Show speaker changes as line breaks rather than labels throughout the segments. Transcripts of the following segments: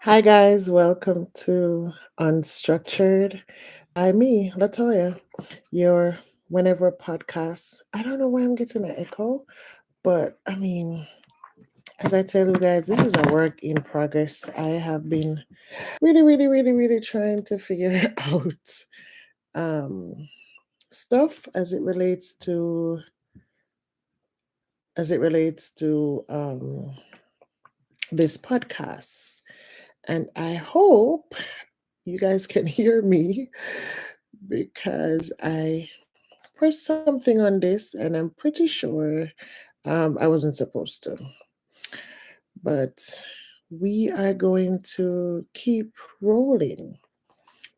Hi guys, welcome to Unstructured by me, Latoya, your whenever podcast. I don't know why I'm getting an echo, but as I tell you guys, this is a work in progress. I have been really trying to figure out um stuff as it relates to this podcast. And I hope you guys can hear me because I pressed something on this and I'm pretty sure I wasn't supposed to. But we are going to keep rolling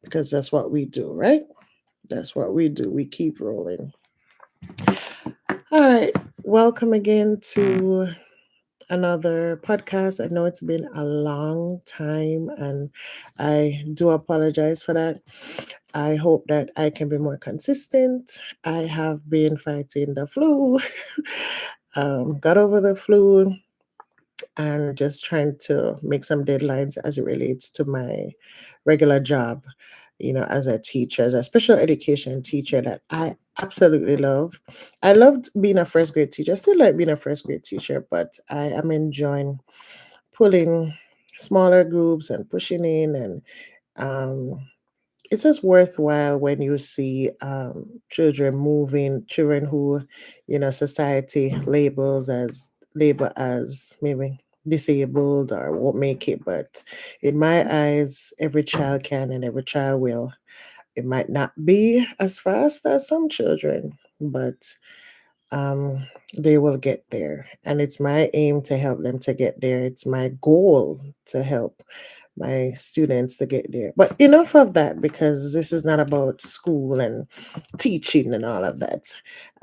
because that's what we do, right? That's what we do. We keep rolling. All right. Welcome again to another podcast. I know it's been a long time and I do apologize for that. I hope that I can be more consistent. I have been fighting the flu, got over the flu, and just trying to make some deadlines as it relates to my regular job, as a teacher, as a special education teacher that I absolutely love. I loved being a first grade teacher. I still like being a first grade teacher, but I am enjoying pulling smaller groups and pushing in and um, it's just worthwhile when you see children who, society label as maybe disabled or won't make it. But in my eyes, every child can and every child will. It might not be as fast as some children, but um, they will get there. And it's my aim to help them to get there. It's my goal to help my students to get there. But enough of that because this is not about school and teaching and all of that.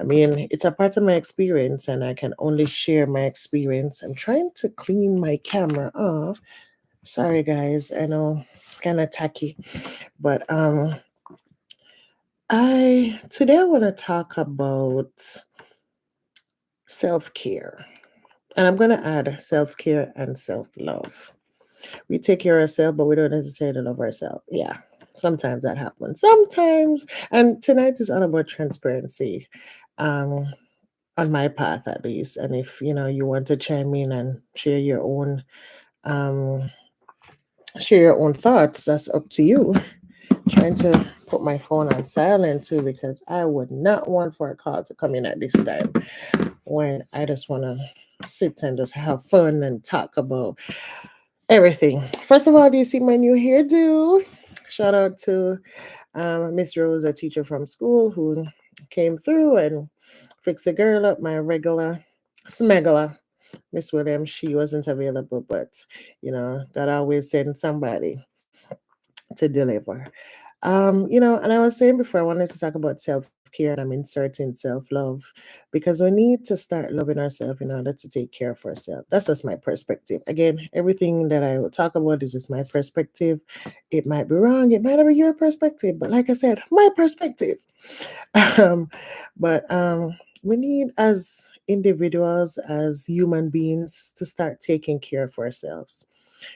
I mean, it's a part of my experience and I can only share my experience. I'm trying to clean my camera off. Sorry guys, I know it's kind of tacky, but I today I want to talk about self-care. And I'm going to add self-care and self-love. We take care of ourselves, but we don't necessarily love ourselves. Yeah, sometimes that happens. Sometimes, and tonight is all about transparency, um, on my path at least. And if you want to chime in and um, share your own thoughts, that's up to you. Trying to put my phone on silent too because I would not want for a call to come in at this time when I just want to sit and just have fun and talk about everything. First of all, do you see my new hairdo? Shout out to Miss Rose, a teacher from school who came through and fixed a girl up, my regular smuggler. Miss Williams, she wasn't available, but God always send somebody to deliver. And I was saying before, I wanted to talk about self care and I'm inserting self love because we need to start loving ourselves in order to take care of ourselves. That's just my perspective. Again, everything that I will talk about is just my perspective. It might be wrong, it might not be your perspective, but like I said, my perspective. um, but we need, as individuals, as human beings, to start taking care of ourselves.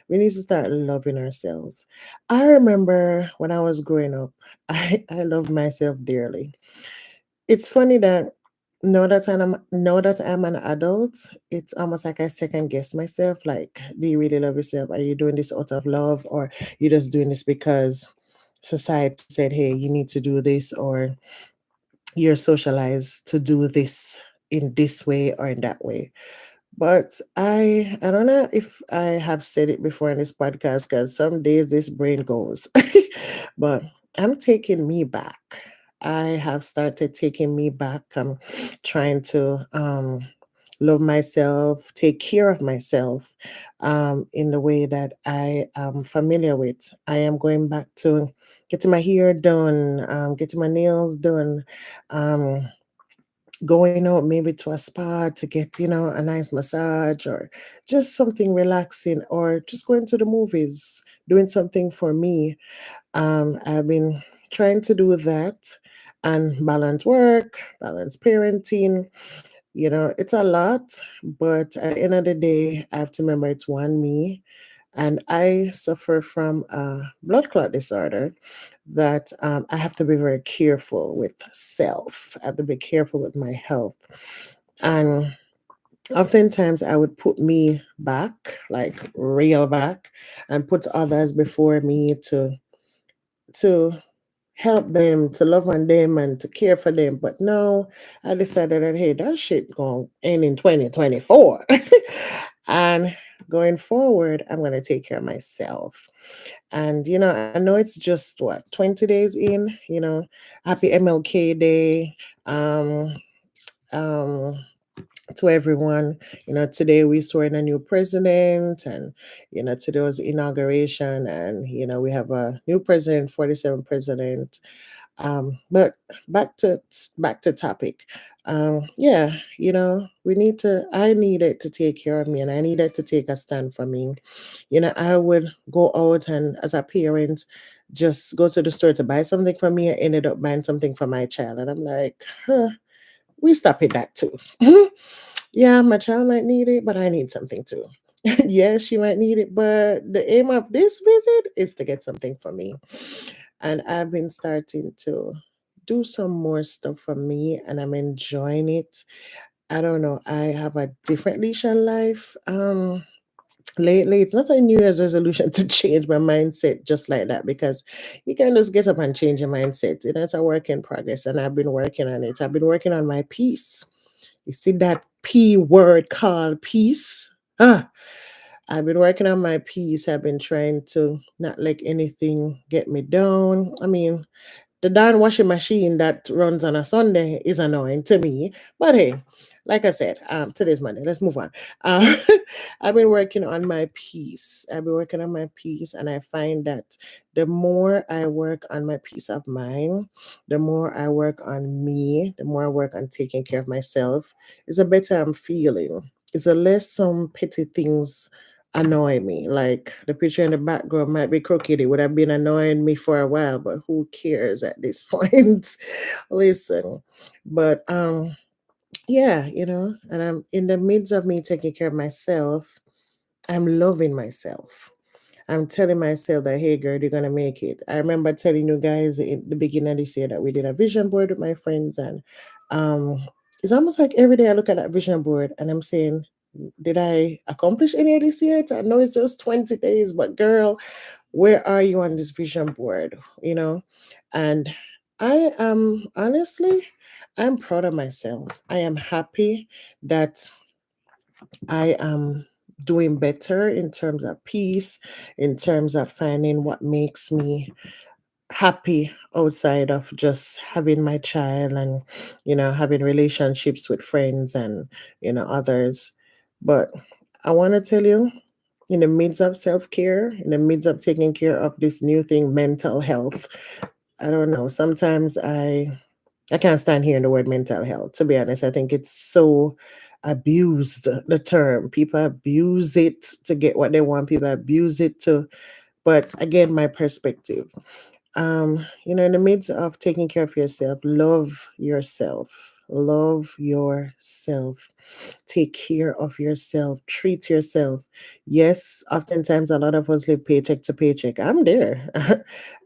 We need to start loving ourselves. I remember when I was growing up, I loved myself dearly. It's funny that now that I'm an adult, it's almost like I second guess myself. Like, do you really love yourself? Are you doing this out of love, or you just doing this because society said, "Hey, you need to do this," or you're socialized to do this in this way or in that way? But I don't know if I have said it before in this podcast because some days this brain goes. But I'm taking me back. I have started taking me back. I'm trying to love myself, take care of myself in the way that I am familiar with. I am going back to getting my hair done, getting my nails done. Um, Going out maybe to a spa to get, a nice massage or just something relaxing or just going to the movies, doing something for me. I've been trying to do that and balance work, balance parenting. It's a lot, but at the end of the day, I have to remember it's one me. And I suffer from a blood clot disorder that I have to be very careful with self. I have to be careful with my health. And oftentimes I would put me back, like real back, and put others before me to help them, to love on them, and to care for them. But no, I decided that hey, that shit gonna end in 2024, and going forward, I'm gonna take care of myself. And I know it's just what 20 days in. Happy MLK Day. Um, um, to everyone. Today we sworn in a new president, and today was inauguration, and we have a new president, 47th president. But back to topic. Yeah, we need to. I needed to take care of me, and I needed to take a stand for me. I would go out and as a parent. Just go to the store to buy something for me. I ended up buying something for my child, and I'm like, huh, we stop at that too. Yeah, my child might need it, but I need something too. Yeah, she might need it, but the aim of this visit is to get something for me. And I've been starting to do some more stuff for me, and I'm enjoying it. I don't know, I have a different leash on life. Lately, it's not a New Year's resolution to change my mindset just like that because you can just get up and change your mindset. It's a work in progress, and I've been working on it. I've been working on my peace. You see that P word called peace? Ah, I've been working on my peace. I've been trying to not let anything get me down. I mean, the darn washing machine that runs on a Sunday is annoying to me. But hey, like I said, today's Monday. Let's move on. Uh, I've been working on my peace. I've been working on my peace, and I find that the more I work on my peace of mind, the more I work on me, the more I work on taking care of myself, is the better I'm feeling. Is the less some petty things annoy me. Like the picture in the background might be crooked. It would have been annoying me for a while, but who cares at this point? Listen. But yeah, and I'm in the midst of me taking care of myself, I'm loving myself. I'm telling myself that, hey, girl, you're gonna make it. I remember telling you guys in the beginning of this year that we did a vision board with my friends, and um, it's almost like every day I look at that vision board and I'm saying, did I accomplish any of this yet? I know it's just 20 days, but girl, where are you on this vision board? And I am honestly, I'm proud of myself. I am happy that I am doing better in terms of peace, in terms of finding what makes me happy outside of just having my child and, having relationships with friends and, others. But I want to tell you, in the midst of self care, in the midst of taking care of this new thing, mental health, I don't know. Sometimes I can't stand hearing the word mental health. To be honest, I think it's so abused. The term people abuse it to get what they want. People abuse it to. But again, my perspective. In the midst of taking care of yourself, love yourself. Love yourself. Take care of yourself. Treat yourself. Yes, oftentimes a lot of us live paycheck to paycheck. I'm there.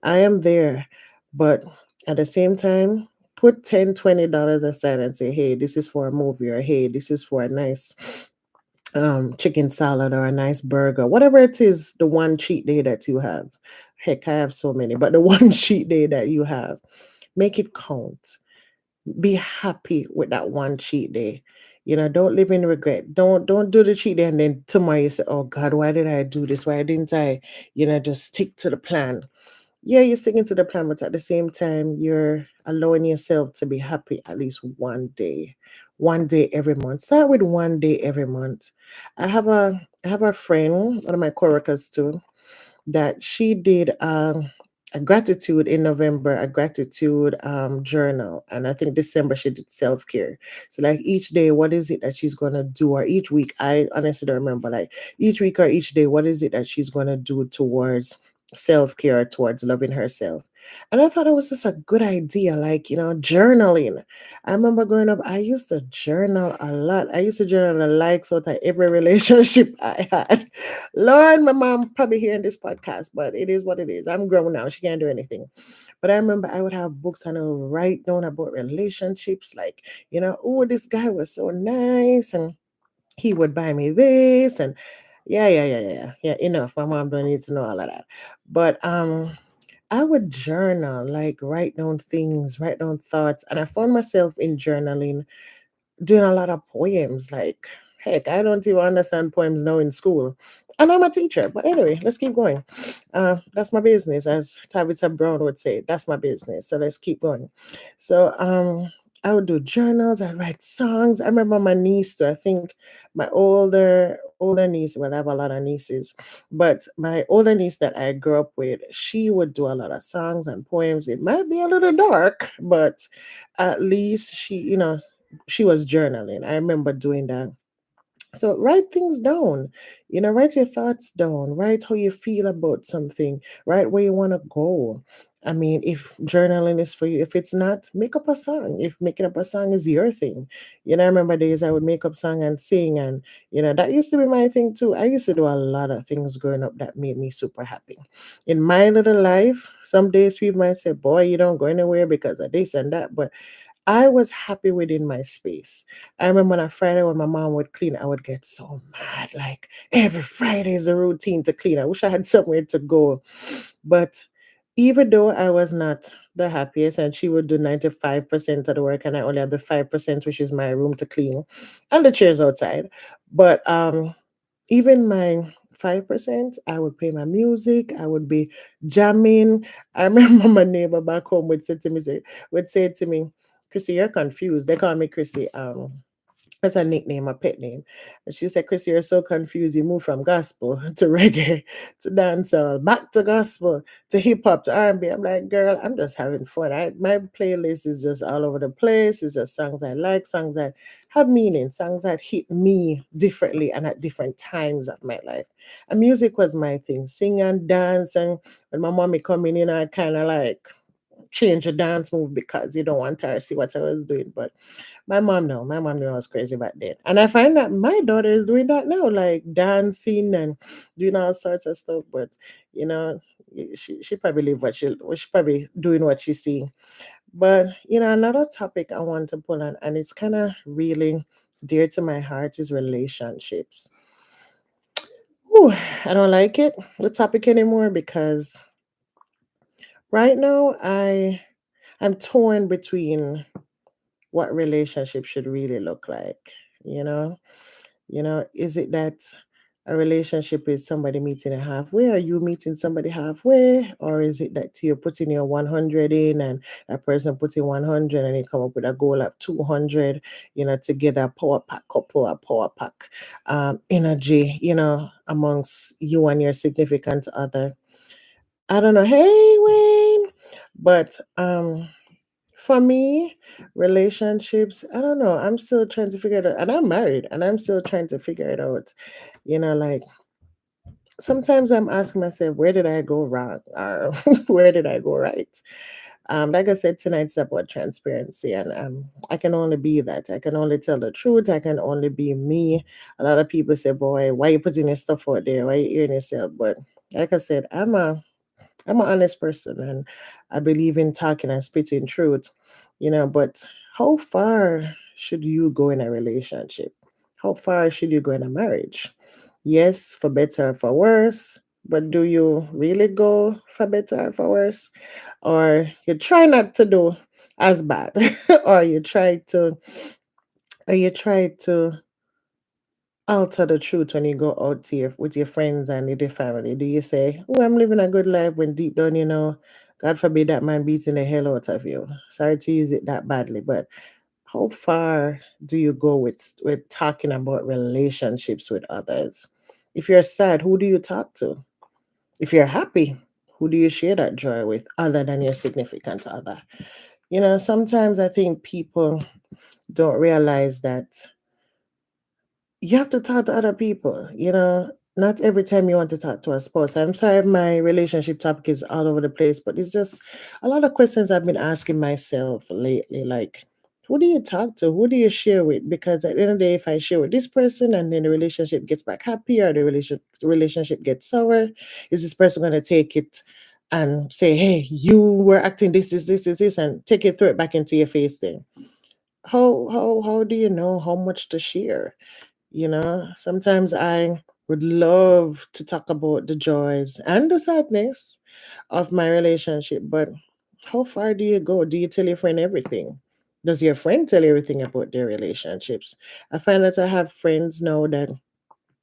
I am there. But at the same time, put $10, $20 aside and say, hey, this is for a movie, or hey, this is for a nice chicken salad or a nice burger, whatever it is, the one cheat day that you have. Heck, I have so many, but the one cheat day that you have, make it count. Be happy with that one cheat day. Don't live in regret. Don't do the cheat day and then tomorrow you say, oh God, why did I do this? Why didn't I, just stick to the plan? Yeah, you're sticking to the plan, but at the same time, you're allowing yourself to be happy at least one day every month. Start with one day every month. I have a friend, one of my coworkers too, that she did a gratitude in November, a gratitude journal, and I think December she did self care. So like each day, what is it that she's gonna do, or each week? I honestly don't remember. Like each week or each day, what is it that she's gonna do towards self care, towards loving herself. And I thought it was just a good idea, like, journaling. I remember growing up, I used to journal a lot. I used to journal the likes out of every relationship I had. Lord, my mom probably hearing this podcast, but it is what it is. I'm grown now. She can't do anything. But I remember I would have books and I would write down about relationships, like, oh, this guy was so nice and he would buy me this and yeah, enough. My mom don't need to know all of that. But I would journal, like write down things, write down thoughts, and I found myself in journaling doing a lot of poems. Like, heck, I don't even understand poems now in school. And I'm a teacher. But anyway, let's keep going. That's my business, as Tabitha Brown would say. That's my business. So let's keep going. So I would do journals, I write songs. I remember my niece too. I think my older niece, well, I have a lot of nieces, but my older niece that I grew up with, she would do a lot of songs and poems. It might be a little dark, but at least she was journaling. I remember doing that. So write things down, write your thoughts down, write how you feel about something, write where you want to go. I mean, if journaling is for you, if it's not, make up a song. If making up a song is your thing, I remember days I would make up song and sing, and that used to be my thing too. I used to do a lot of things growing up that made me super happy. In my little life, some days people might say, "Boy, you don't go anywhere because of this and that," but I was happy within my space. I remember on a Friday when my mom would clean, I would get so mad. Like every Friday is a routine to clean. I wish I had somewhere to go. But even though I was not the happiest and she would do 95% of the work and I only had the 5%, which is my room to clean and the chairs outside. But even my 5%, I would play my music, I would be jamming. I remember my neighbor back home would say to me, Chrissy, you're confused. They call me Chrissy. That's a nickname, a pet name. And she said, Chrissy, you're so confused. You move from gospel to reggae to dancehall, back to gospel to hip hop to R&B. I'm like, girl, I'm just having fun. My playlist is just all over the place. It's just songs I like, songs that have meaning, songs that hit me differently and at different times of my life. And music was my thing, sing and dance. And when my mommy come in, I kind of like change a dance move because you don't want her to see what I was doing. But my mom, no, my mom knew I was crazy back then. And I find that my daughter is doing that now, like dancing and doing all sorts of stuff. But, you know, she probably live she probably doing what she's seeing. But, another topic I want to pull on, and it's kind of really dear to my heart, is relationships. Ooh, I don't like it, the topic anymore, because right now I'm torn between what relationship should really look like, you know? Is it that a relationship is somebody meeting halfway? Are you meeting somebody halfway? Or is it that you're putting your 100 in and that person putting 100 and you come up with a goal of 200, together, power pack couple, a power pack energy, amongst you and your significant other. I don't know. Hey, Wayne. But for me, relationships, I don't know. I'm still trying to figure it out. And I'm married and I'm still trying to figure it out. Like sometimes I'm asking myself, where did I go wrong? Or where did I go right? Like I said, tonight's about transparency, and I can only be that. I can only tell the truth. I can only be me. A lot of people say, "Boy, why you putting this stuff out there? Why you hearing yourself?" But like I said, I'm an honest person and I believe in talking and spitting truth, but how far should you go in a relationship? How far should you go in a marriage? Yes, for better or for worse, but do you really go for better or for worse? Or you try not to do as bad, or you try to alter the truth when you go out with your friends and with your family? Do you say, "Oh, I'm living a good life," when deep down, God forbid that man beating the hell out of you? Sorry to use it that badly, but how far do you go with talking about relationships with others? If you're sad, who do you talk to? If you're happy, who do you share that joy with other than your significant other? Sometimes I think people don't realize that you have to talk to other people, not every time you want to talk to a spouse. I'm sorry, my relationship topic is all over the place, but it's just a lot of questions I've been asking myself lately. Like, who do you talk to? Who do you share with? Because at the end of the day, if I share with this person and then the relationship gets back happy or the relationship gets sour, is this person going to take it and say, hey, you were acting this, and take it, throw it back into your face then? How do you know how much to share? Sometimes I would love to talk about the joys and the sadness of my relationship, but how far do you go? Do you tell your friend everything? Does your friend tell you everything about their relationships? I find that I have friends now that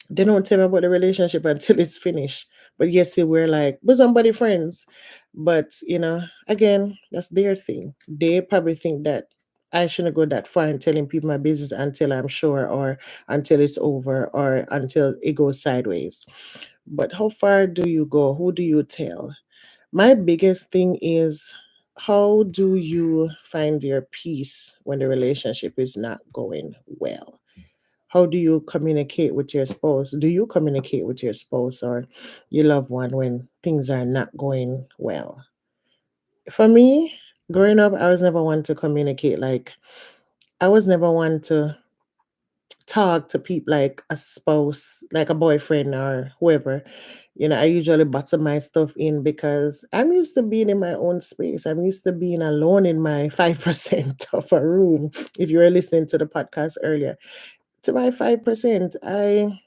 they don't tell me about the relationship until it's finished. But yes, they were like, we're somebody friends. But, again, that's their thing. They probably think that I shouldn't go that far in telling people my business until I'm sure, or until it's over, or until it goes sideways. But how far do you go? Who do you tell? My biggest thing is, how do you find your peace when the relationship is not going well? How do you communicate with your spouse? Do you communicate with your spouse or your loved one when things are not going well? For me, growing up, I was never one to communicate. Like, I was never one to talk to people like a spouse, like a boyfriend or whoever. I usually bottle my stuff in because I'm used to being in my own space. I'm used to being alone in my 5% of a room. If you were listening to the podcast earlier, to my 5%, I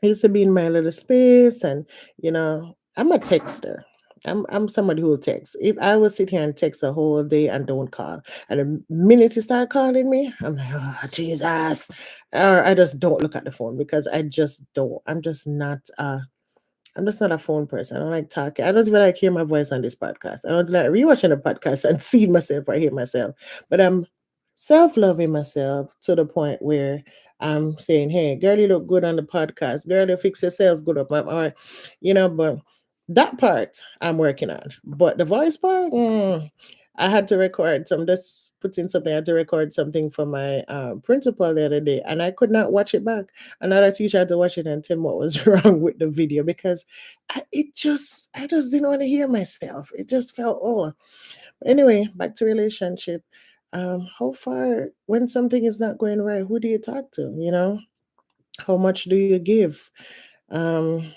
used to be in my little space, and I'm a texter. I'm somebody who will text. If I will sit here and text a whole day and don't call, and the minute you start calling me, I'm like, oh Jesus, or I just don't look at the phone because I just don't. I'm just not a phone person. I don't like talking. I don't even like hear my voice on this podcast. I don't like rewatching the podcast and seeing myself or hear myself. But I'm self-loving myself to the point where I'm saying, hey, girl, you look good on the podcast. Girl, you fix yourself good up. Or, but that part I'm working on. But the voice part, I had to record some, just putting something, I had to record something for my principal the other day, and I could not watch it back. Another teacher had to watch it and tell me what was wrong with the video because I just didn't want to hear myself. It just felt, oh. Anyway, back to relationship. How far, when something is not going right, who do you talk to? How much do you give? Um,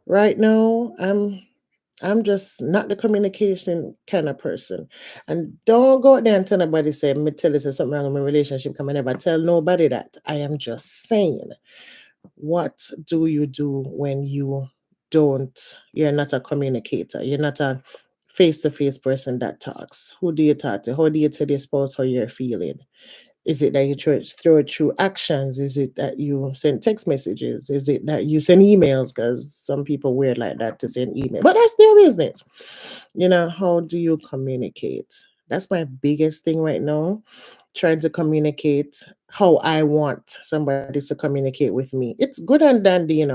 right now, I'm just not the communication kind of person. And don't go out there and tell nobody, say, me tell you say something wrong with my relationship. Come, I never tell nobody that. I am just saying, what do you do when you're not a communicator? You're not a face-to-face person that talks. Who do you talk to? How do you tell your spouse how you're feeling? Is it that you throw it through actions? Is it that you send text messages? Is it that you send emails? Because some people weird like that to send email, but that's their business. How do you communicate? That's my biggest thing right now. Trying to communicate how I want somebody to communicate with me. It's good and dandy,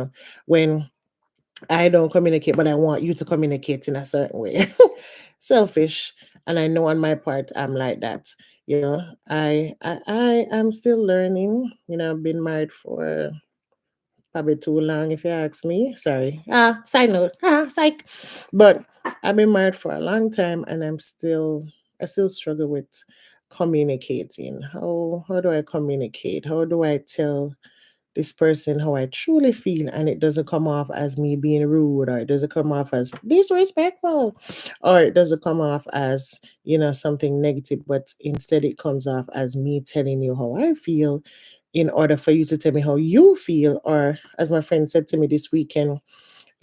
when I don't communicate, but I want you to communicate in a certain way. Selfish, and I know on my part I'm like that. I am still learning. I've been married for probably too long, if you ask me. Sorry. Side note. Psych. But I've been married for a long time, and I still struggle with communicating. How do I communicate? How do I tell this person how I truly feel, and it doesn't come off as me being rude, or it doesn't come off as disrespectful, or it doesn't come off as something negative, but instead it comes off as me telling you how I feel in order for you to tell me how you feel. Or as my friend said to me this weekend,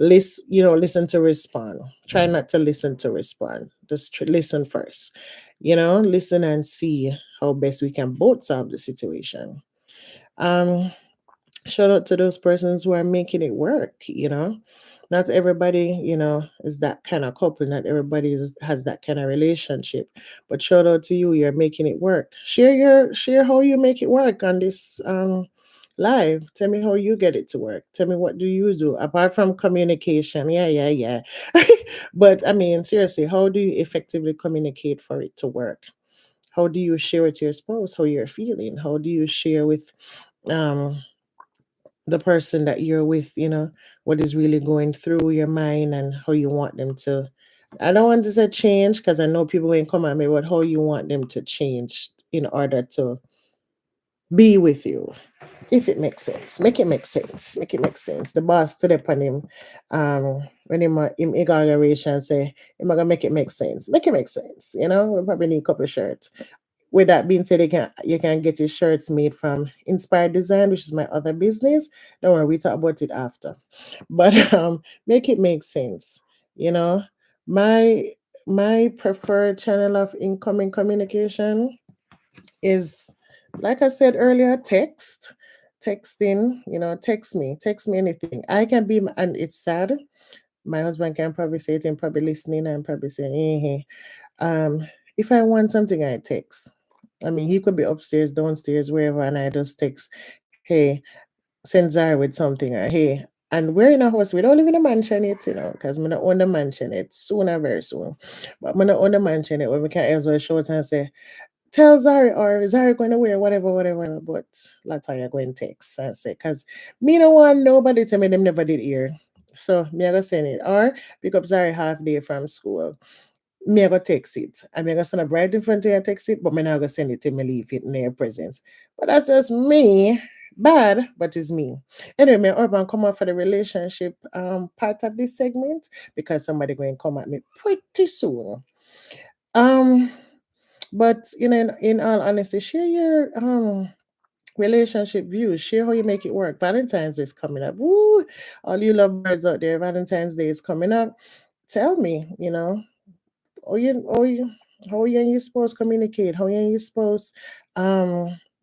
listen to respond. Try not to listen to respond. Just listen first. Listen and see how best we can both solve the situation. um Shout out to those persons who are making it work. Not everybody is that kind of couple. Not everybody has that kind of relationship, but shout out to you, you're making it work. Share how you make it work on this live. Tell me how you get it to work. Tell me, what do you do apart from communication? Yeah, yeah, yeah. But I mean, seriously, how do you effectively communicate for it to work? How do you share with your spouse how you're feeling? How do you share with um the person that you're with, what is really going through your mind and how you want them to. I don't want to say change because I know people will come at me, but how you want them to change in order to be with you. If it makes sense, make it make sense, make it make sense. The boss stood up on him, when him inauguration say, "Am I gonna make it make sense? Make it make sense." We probably need a couple of shirts. With that being said, you can get his shirts made from Inspired Design, which is my other business. Don't worry, we talk about it after. But make it make sense. You know, my my preferred channel of incoming communication is, like I said earlier, texting. Text me anything. I can be, and it's sad. My husband can probably say it and probably listening and probably saying, if I want something, I text. I mean, he could be upstairs, downstairs, wherever, and I just text, hey, send Zara with something, or hey, and we're in a house. We don't live in a mansion yet, because I'm not own the mansion yet. Soon or very soon. But I'm not own the mansion yet, where we can as well show it and say, tell Zara, or Zara going to wear whatever, whatever. But that's how you're going to text and say, because me no want nobody tell me them never did here. So me I go send it. Or pick up Zara half day from school. Me I go text it. I mean I go stand up right in front of you and text it, but me not go send it till me leave it in their presence. But that's just me. Bad, but it's me. Anyway, me urban come out for the relationship part of this segment because somebody going to come at me pretty soon. Um, but in all honesty, share your relationship views. Share how you make it work. Valentine's is coming up. Woo! All you lovebirds out there, Valentine's Day is coming up. Tell me, how you and your spouse communicate, how you and your spouse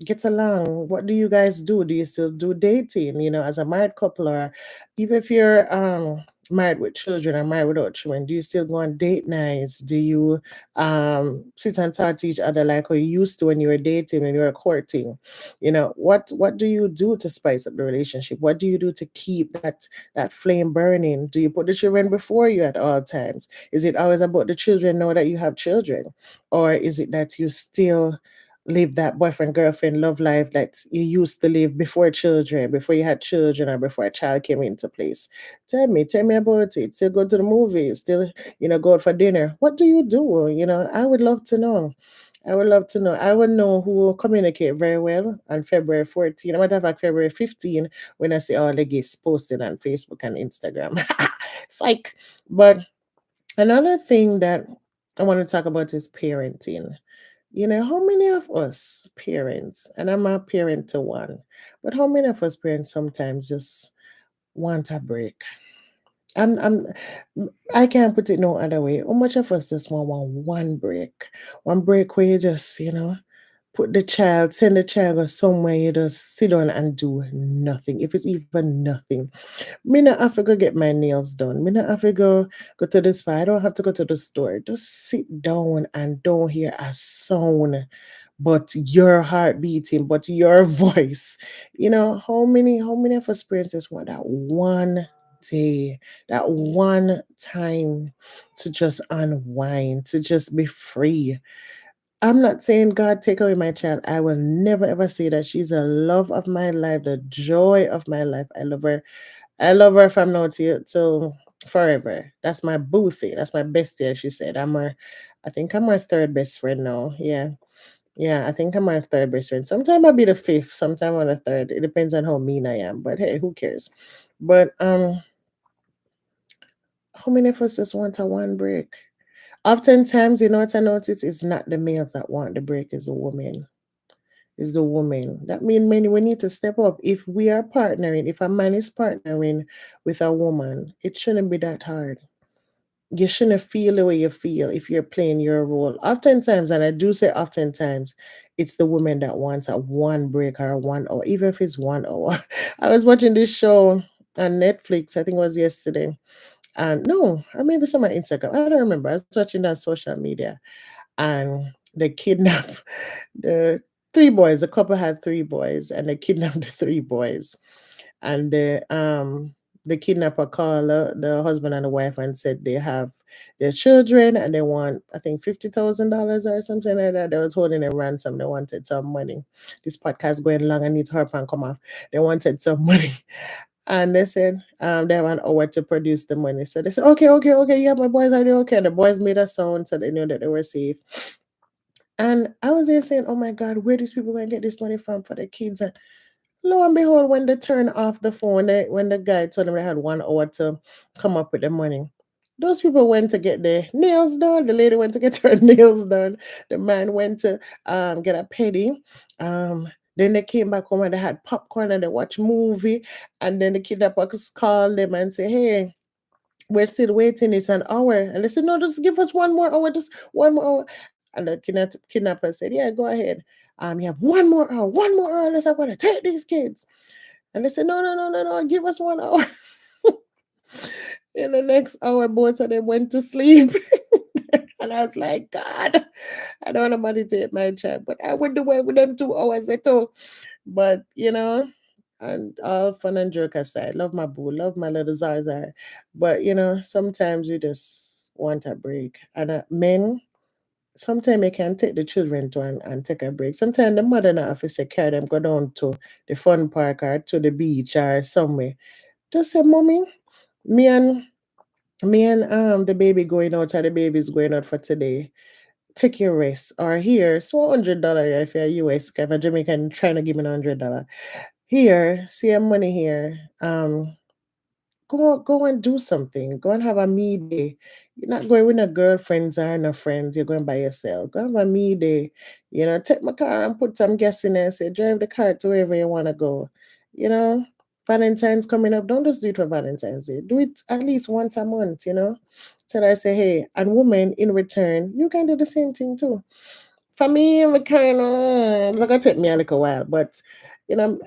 get along. What do you guys do? Do you still do dating, as a married couple, or even if you're married with children or married without children, do you still go on date nights? Do you sit and talk to each other like how you used to when you were dating, when you were courting? What do you do to spice up the relationship? What do you do to keep that flame burning? Do you put the children before you at all times? Is it always about the children now that you have children? Or is it that you still live that boyfriend, girlfriend, love life that you used to live before children, before you had children, or before a child came into place? Tell me about it. Still go to the movies, still, go out for dinner. What do you do? I would love to know. I would love to know. I would know who will communicate very well on February 14. I might have like February 15 when I see all the gifts posted on Facebook and Instagram. It's like, but another thing that I want to talk about is parenting. How many of us parents, and I'm a parent to one, but how many of us parents sometimes just want a break? I'm I can't put it no other way. How much of us just want one break? One break where you just, send the child go somewhere, you just sit down and do nothing. If it's even nothing. Me not have to go get my nails done. Me not have to go to the spa. I don't have to go to the store. Just sit down and don't hear a sound but your heart beating, but your voice. How many of us parents just want that one day, that one time to just unwind, to just be free. I'm not saying God take away my child. I will never ever say that. She's the love of my life, the joy of my life. I love her. I love her from now till forever. That's my boo thing. That's my bestie, as she said. I think I'm her third best friend now. Yeah. Yeah, I think I'm her third best friend. Sometimes I'll be the fifth, sometime I'm the third. It depends on how mean I am. But hey, who cares? But how many of us just want a one break? Oftentimes, what I notice is not the males that want the break, is the woman. Is the woman. That means many we need to step up. If we are partnering, if a man is partnering with a woman, it shouldn't be that hard. You shouldn't feel the way you feel if you're playing your role. Oftentimes, and I do say oftentimes, it's the woman that wants a one break or a 1 hour, even if it's 1 hour. I was watching this show on Netflix, I think it was yesterday. And no, or maybe some on Instagram. I don't remember. I was watching that social media, and they kidnapped the three boys. The couple had three boys, and they kidnapped the three boys. And the kidnapper called the husband and the wife and said they have their children and they want, I think, $50,000 or something like that. They was holding a ransom. They wanted some money. This podcast going long. I need to hurry and come off. They wanted some money. And they said they have an hour to produce the money. So they said, okay, okay, okay, yeah, my boys are there, okay. And the boys made a sound so they knew that they were safe. And I was there saying, oh my God, where these people going to get this money from for the kids? And lo and behold, when they turned off the phone, when the guy told them they had 1 hour to come up with the money, those people went to get their nails done. The lady went to get her nails done. The man went to get a pedi. Then they came back home and they had popcorn and they watched movie. And then the kidnappers called them and say, hey, we're still waiting. It's an hour. And they said, no, just give us 1 more hour, just 1 more hour. And the kidnapper said, yeah, go ahead. You have 1 more hour, 1 more hour, unless I'm going to take these kids. And they said, no, no, no, no, no, give us 1 hour. In the next hour, both of them went to sleep. And I was like, God, I don't want to take my child, but I went away with them 2 hours at all. But, and all fun and joke aside, love my boo, love my little Zarzar. But, sometimes you just want a break. And men, sometimes you can take the children to and take a break. Sometimes the mother and the officer carry them, go down to the fun park or to the beach or somewhere. Just say, Mommy, me and the baby going out or the baby's going out for today. Take your rest. Or here, so $100 if you're US, if a Jamaican trying to give me $100. Here, see your money here. Go and do something. Go and have a me day. You're not going with no girlfriends or no friends. You're going by yourself. Go have a me day. Take my car and put some gas in there. Say drive the car to wherever you want to go. You know, Valentine's coming up. Don't just do it for Valentine's Day. Do it at least once a month. Tell her, say, hey, and women in return, you can do the same thing too. For me, I'm kind of, it's gonna take me a little while, but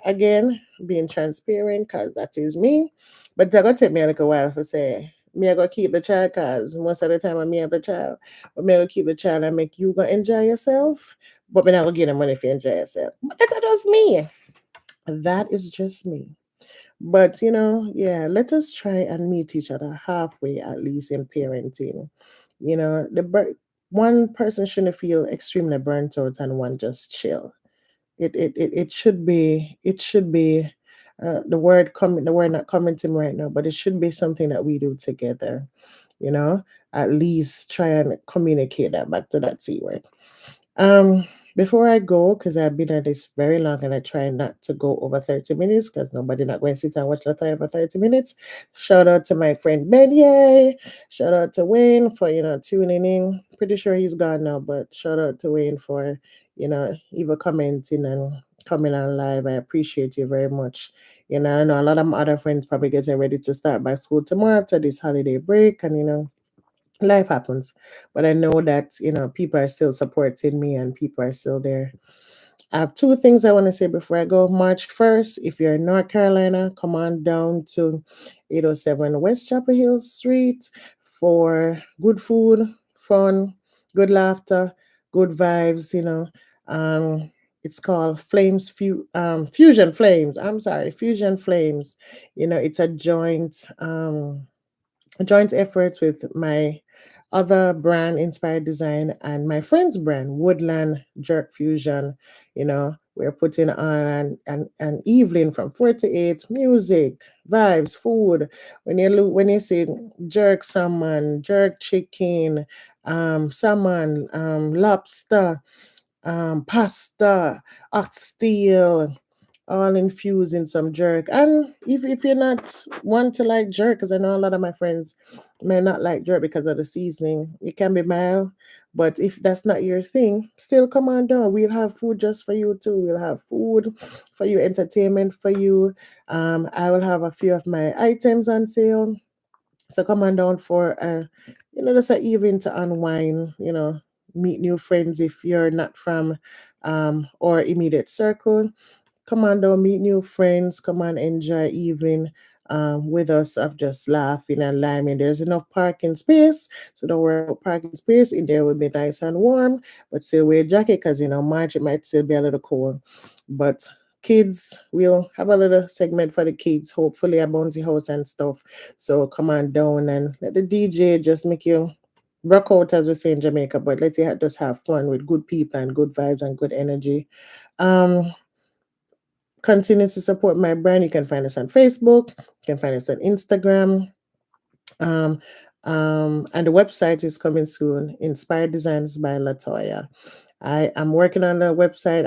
again, being transparent, because that is me. But it's gonna take me a little while to say, me I gonna keep the child, because most of the time I me have the child, but me I gonna keep the child and make you go enjoy yourself, but me not gonna give them money if you enjoy yourself. But that's just me. That is just me. But yeah, let us try and meet each other halfway at least in parenting. One person shouldn't feel extremely burnt out and one just chill. It should be the word not coming to me right now, but it should be something that we do together. You know, at least try and communicate that back to that C word. Um, Before I go, because I've been at this very long and I try not to go over 30 minutes because nobody not going to sit and watch the time for 30 minutes. Shout out to my friend Ben. Yay. Shout out to Wayne for, tuning in. Pretty sure he's gone now, but shout out to Wayne for, even commenting and coming on live. I appreciate you very much. I know a lot of my other friends probably getting ready to start by school tomorrow after this holiday break. And, life happens, but I know that people are still supporting me and people are still there. I have two things I want to say before I go. March 1st, if you're in North Carolina, come on down to 807 West Chapel Hill Street for good food, fun, good laughter, good vibes. um it's called Fusion Flames. I'm sorry, Fusion Flames. It's a joint efforts with my other brand, Inspired Design, and my friend's brand, Woodland Jerk Fusion. We're putting on an evening from 4 to 8, music, vibes, food. When you see jerk salmon, jerk chicken, salmon, lobster, pasta, oxtail, all infused in some jerk. And if you're not want to like jerk, because I know a lot of my friends may not like jerk because of the seasoning, it can be mild. But if that's not your thing, still come on down. We'll have food just for you too. We'll have food for you, entertainment for you. I will have a few of my items on sale. So come on down for just an evening to unwind, meet new friends if you're not from or immediate circle. Come on down, meet new friends. Come on, enjoy evening with us of just laughing and liming. There's enough parking space, so don't worry about parking space. In there will be nice and warm, but still wear a jacket because March it might still be a little cold. But kids, we'll have a little segment for the kids, hopefully a bouncy house and stuff. So come on down and let the DJ just make you rock out, as we say in Jamaica, but let's just have fun with good people and good vibes and good energy. Um, Continue to support my brand. You can find us on Facebook, you can find us on Instagram. Um, and the website is coming soon, Inspired Designs by Latoya. I am working on the website.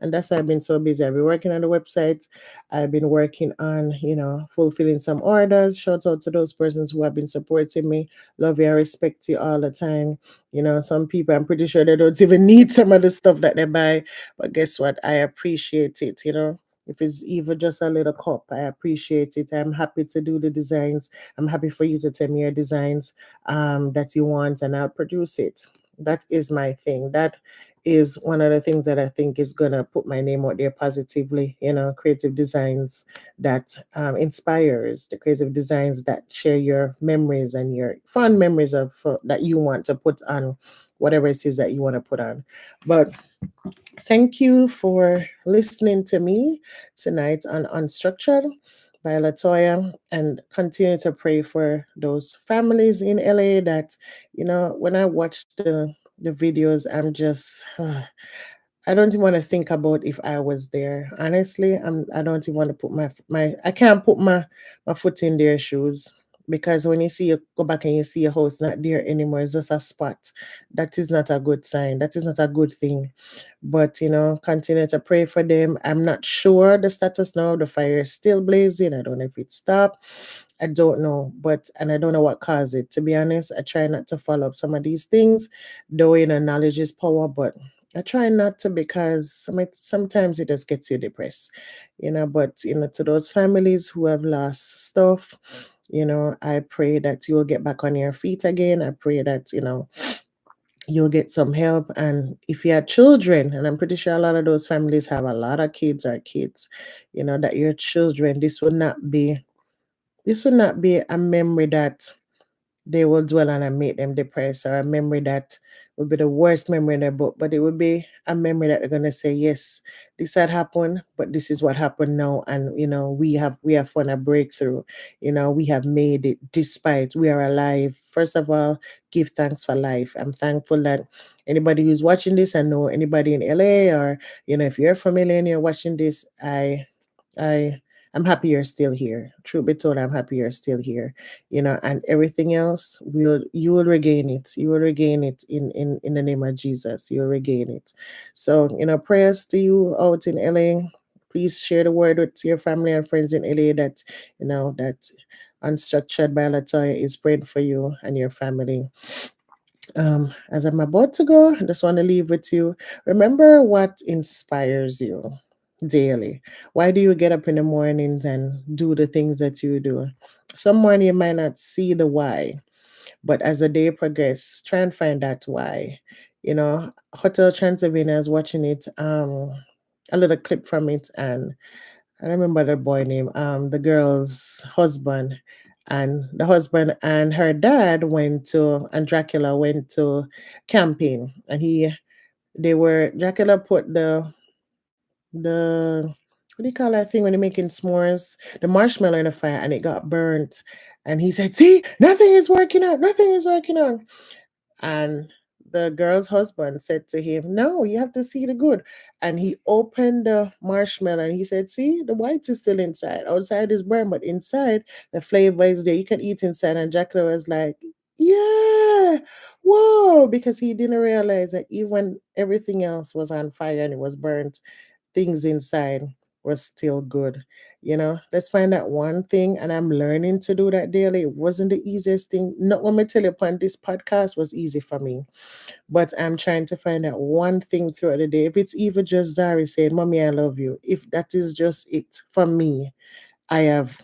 And that's why I've been so busy. I've been working on the website. I've been working on, fulfilling some orders. Shout out to those persons who have been supporting me. Love you and respect you all the time. Some people, I'm pretty sure they don't even need some of the stuff that they buy. But guess what? I appreciate it. If it's even just a little cup, I appreciate it. I'm happy to do the designs. I'm happy for you to tell me your designs that you want, and I'll produce it. That is my thing. That is one of the things that I think is gonna put my name out there positively. Creative designs that inspires, the creative designs that share your memories and your fond memories that you want to put on whatever it is that you want to put on. But thank you for listening to me tonight on Unstructured by Latoya, and continue to pray for those families in LA that, when I watch the videos, I'm just I don't even want to think about if I was there. Honestly, I don't even want to put I can't put my foot in their shoes, because when you go back and you see your house not there anymore, it's just a spot. That is not a good sign. That is not a good thing. But continue to pray for them. I'm not sure the status now. The fire is still blazing. I don't know if it stopped. I don't know, and I don't know what caused it. To be honest, I try not to follow up some of these things, though knowledge is power. But I try not to, because sometimes it just gets you depressed. But to those families who have lost stuff, I pray that you will get back on your feet again. I pray that you'll get some help. And if you had children, and I'm pretty sure a lot of those families have a lot of kids or kids, that your children, this would not be a memory that they will dwell on and make them depressed, or a memory that would be the worst memory in their book, but it would be a memory that they're gonna say, yes, this had happened, but this is what happened now, and we have won a breakthrough. We have made it despite we are alive. First of all, give thanks for life. I'm thankful that anybody who's watching this, I know anybody in LA, or if you're familiar and you're watching this, I I'm happy you're still here. Truth be told, I'm happy you're still here. And everything else you will regain it. You will regain it in the name of Jesus. You'll regain it. So, prayers to you out in LA. Please share the word with your family and friends in LA that Unstructured by Latoya is praying for you and your family. As I'm about to go, I just want to leave with you. Remember what inspires you daily. Why do you get up in the mornings and do the things that you do? Some morning you might not see the why, but as the day progresses, try and find that why. Hotel Transylvania, is watching it, a little clip from it, and I remember the boy name, the girl's husband, and the husband and her dad and Dracula went to camping, and Dracula put the what do you call that thing when you're making s'mores? The marshmallow in the fire, and it got burnt. And he said, "See, nothing is working out. Nothing is working out." And the girl's husband said to him, "No, you have to see the good." And he opened the marshmallow and he said, "See, the white is still inside. Outside is brown, but inside the flavor is there. You can eat inside." And Dracula was like, "Yeah, whoa," because he didn't realize that even when everything else was on fire and it was burnt, things inside was still good. Let's find that one thing, and I'm learning to do that daily. It wasn't the easiest thing. Not when me tell you upon this podcast was easy for me, but I'm trying to find that one thing throughout the day. If it's even just Zari saying, "Mommy, I love you," if that is just it for me, I have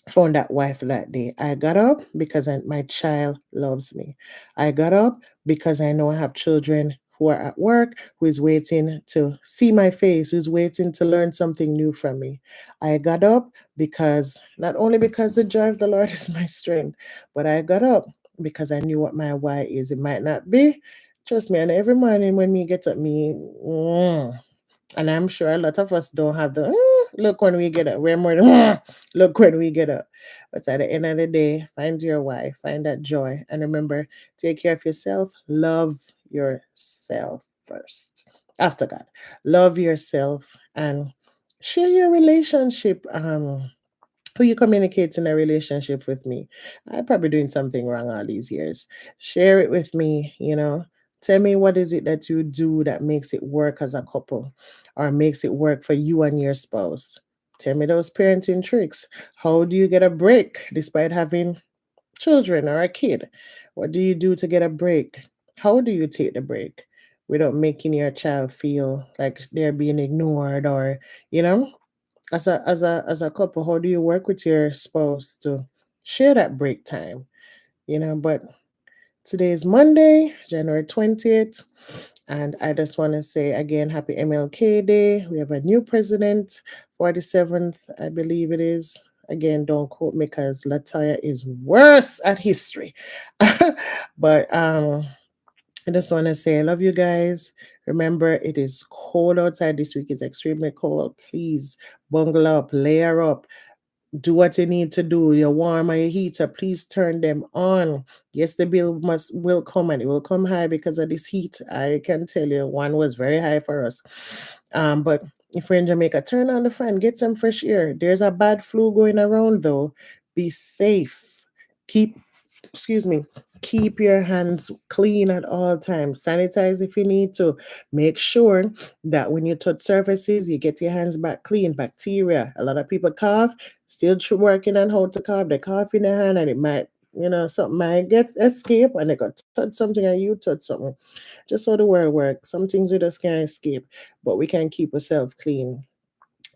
found that wife that day. I got up because my child loves me. I got up because I know I have children who are at work, who is waiting to see my face, who's waiting to learn something new from me. I got up because not only because the joy of the Lord is my strength, but I got up because I knew what my why is. It might not be. Trust me, and every morning when me get up, And I'm sure a lot of us don't have the look when we get up. We're more than look when we get up. But at the end of the day, find your why, find that joy. And remember, take care of yourself. Love yourself first. After God, love yourself and share your relationship. Who you communicate in a relationship with me. I'm probably doing something wrong all these years. Share it with me, you know. Tell me what is it that you do that makes it work as a couple or makes it work for you and your spouse. Tell me those parenting tricks. How do you get a break despite having children or a kid? What do you do to get a break? How do you take the break without making your child feel like they're being ignored or, you know? As a couple, how do you work with your spouse to share that break time? But today is Monday, January 20th, and I just want to say again, happy MLK Day. We have a new president, 47th, I believe it is. Again, don't quote me because Latoya is worse at history. But I just want to say I love you guys. Remember, it is cold outside this week. It's extremely cold. Please bungle up, layer up, do what you need to do. Your warm and your heater, please turn them on. Yes, the bill must will come and it will come high because of this heat. I can tell you, one was very high for us. But if we're in Jamaica, turn on the fan, get some fresh air. There's a bad flu going around though. Be safe. Keep excuse me, keep your hands clean at all times. Sanitize if you need to. Make sure that when you touch surfaces, you get your hands back clean. Bacteria. A lot of people cough, still working on how to cough. They cough in their hand and it might, something might get escape and they got touch something and you touch something. Just how the world works. Some things we just can't escape, but we can keep ourselves clean.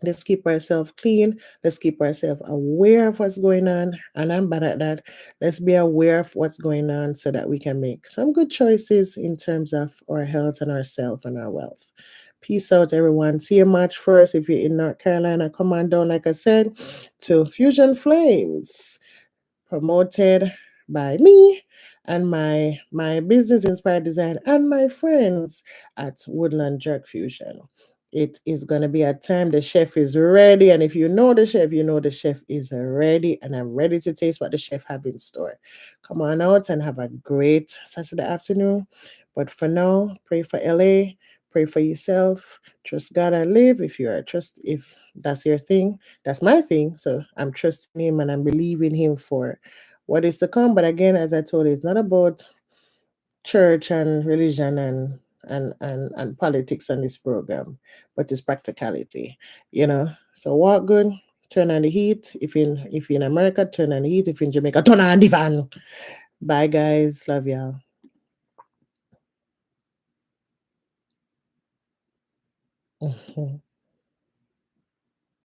Let's keep ourselves clean. Let's keep ourselves aware of what's going on. And I'm bad at that. Let's be aware of what's going on so that we can make some good choices in terms of our health and ourself and our wealth. Peace out, everyone. See you March 1st. If you're in North Carolina, come on down, like I said, to Fusion Flames, promoted by me and my business inspired design and my friends at Woodland Jerk Fusion. It is going to be a time the chef is ready, and if you know the chef, you know the chef is ready, and I'm ready to taste what the chef have in store. Come on out and have a great Saturday afternoon. But for now, pray for LA, pray for yourself, trust God and live. If that's your thing, that's my thing. So I'm trusting him and I'm believing him for what is to come. But again, as I told you, it's not about church and religion and politics on this program, but it's practicality. So walk good, turn on the heat. If you're in America, turn on the heat. If you're in Jamaica, turn on the fan. Bye guys. Love y'all. Mhm.